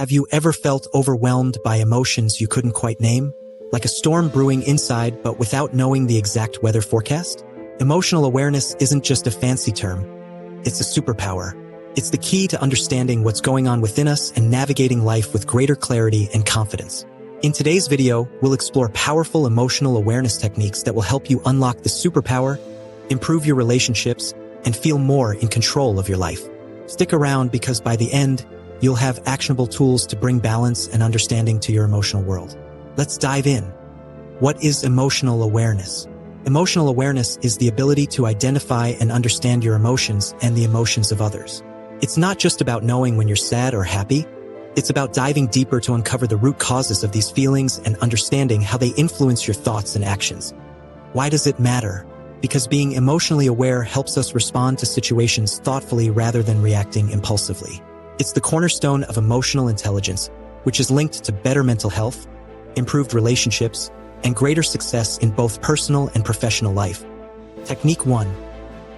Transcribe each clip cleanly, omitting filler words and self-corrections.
Have you ever felt overwhelmed by emotions you couldn't quite name? Like a storm brewing inside but without knowing the exact weather forecast? Emotional awareness isn't just a fancy term. It's a superpower. It's the key to understanding what's going on within us and navigating life with greater clarity and confidence. In today's video, we'll explore powerful emotional awareness techniques that will help you unlock the superpower, improve your relationships, and feel more in control of your life. Stick around because by the end, you'll have actionable tools to bring balance and understanding to your emotional world. Let's dive in. What is emotional awareness? Emotional awareness is the ability to identify and understand your emotions and the emotions of others. It's not just about knowing when you're sad or happy. It's about diving deeper to uncover the root causes of these feelings and understanding how they influence your thoughts and actions. Why does it matter? Because being emotionally aware helps us respond to situations thoughtfully rather than reacting impulsively. It's the cornerstone of emotional intelligence, which is linked to better mental health, improved relationships, and greater success in both personal and professional life. Technique 1.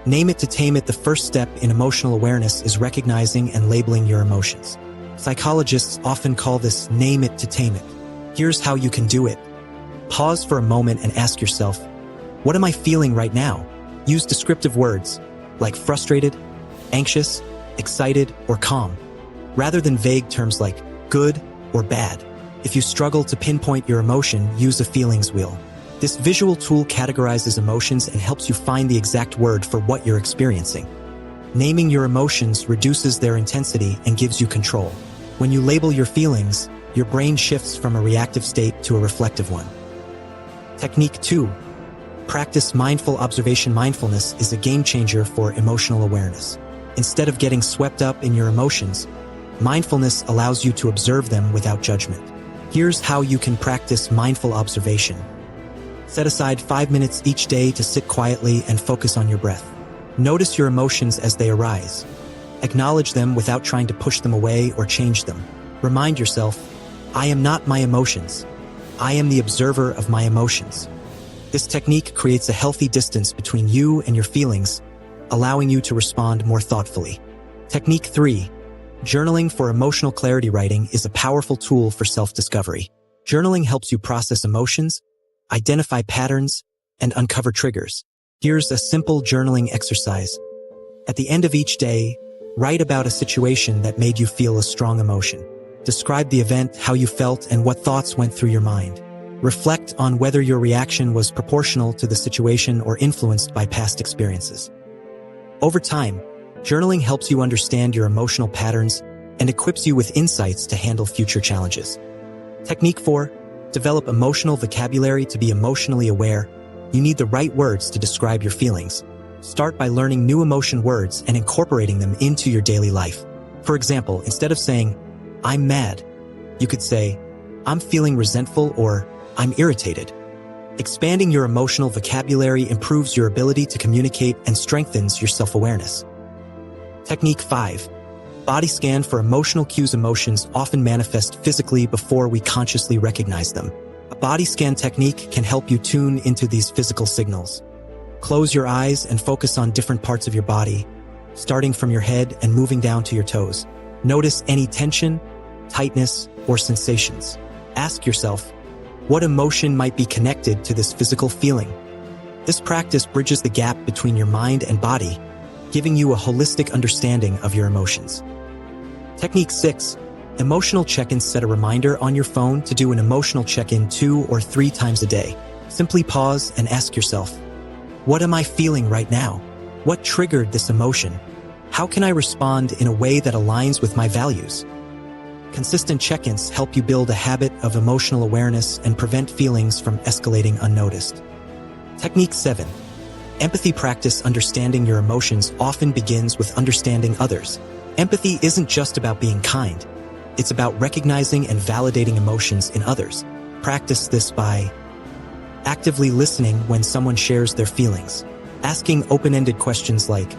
Name it to tame it. The first step in emotional awareness is recognizing and labeling your emotions. Psychologists often call this name it to tame it. Here's how you can do it. Pause for a moment and ask yourself, what am I feeling right now? Use descriptive words like frustrated, anxious, excited, or calm, rather than vague terms like good or bad. If you struggle to pinpoint your emotion, use a feelings wheel. This visual tool categorizes emotions and helps you find the exact word for what you're experiencing. Naming your emotions reduces their intensity and gives you control. When you label your feelings, your brain shifts from a reactive state to a reflective one. Technique 2. Practice mindful observation. Mindfulness is a game changer for emotional awareness. Instead of getting swept up in your emotions, mindfulness allows you to observe them without judgment. Here's how you can practice mindful observation. Set aside 5 minutes each day to sit quietly and focus on your breath. Notice your emotions as they arise. Acknowledge them without trying to push them away or change them. Remind yourself, I am not my emotions. I am the observer of my emotions. This technique creates a healthy distance between you and your feelings, allowing you to respond more thoughtfully. Technique 3. Journaling for emotional clarity. Writing is a powerful tool for self-discovery. Journaling helps you process emotions, identify patterns, and uncover triggers. Here's a simple journaling exercise. At the end of each day, write about a situation that made you feel a strong emotion. Describe the event, how you felt, and what thoughts went through your mind. Reflect on whether your reaction was proportional to the situation or influenced by past experiences. Over time, journaling helps you understand your emotional patterns and equips you with insights to handle future challenges. Technique 4. Develop emotional vocabulary. To be emotionally aware, you need the right words to describe your feelings. Start by learning new emotion words and incorporating them into your daily life. For example, instead of saying, I'm mad, you could say, I'm feeling resentful or I'm irritated. Expanding your emotional vocabulary improves your ability to communicate and strengthens your self-awareness. Technique 5. Body scan for emotional cues. Emotions often manifest physically before we consciously recognize them. A body scan technique can help you tune into these physical signals. Close your eyes and focus on different parts of your body, starting from your head and moving down to your toes. Notice any tension, tightness, or sensations. Ask yourself, what emotion might be connected to this physical feeling? This practice bridges the gap between your mind and body, giving you a holistic understanding of your emotions. Technique 6. Emotional check-ins. Set a reminder on your phone to do an emotional check-in 2 or 3 times a day. Simply pause and ask yourself, what am I feeling right now? What triggered this emotion? How can I respond in a way that aligns with my values? Consistent check-ins help you build a habit of emotional awareness and prevent feelings from escalating unnoticed. Technique 7. Empathy. Practice understanding your emotions often begins with understanding others. Empathy isn't just about being kind. It's about recognizing and validating emotions in others. Practice this by actively listening when someone shares their feelings. Asking open-ended questions like,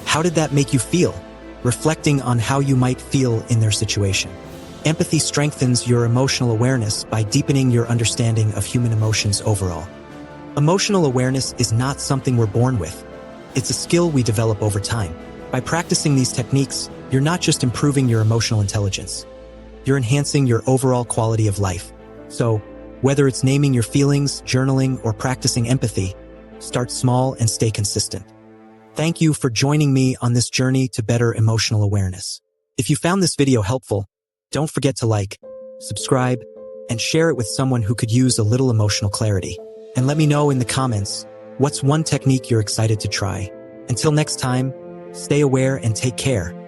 how did that make you feel? Reflecting on how you might feel in their situation. Empathy strengthens your emotional awareness by deepening your understanding of human emotions overall. Emotional awareness is not something we're born with. It's a skill we develop over time. By practicing these techniques, you're not just improving your emotional intelligence. you're enhancing your overall quality of life. So, whether it's naming your feelings, journaling, or practicing empathy, start small and stay consistent. Thank you for joining me on this journey to better emotional awareness. If you found this video helpful, don't forget to like, subscribe, and share it with someone who could use a little emotional clarity. And let me know in the comments, what's one technique you're excited to try? Until next time, stay aware and take care.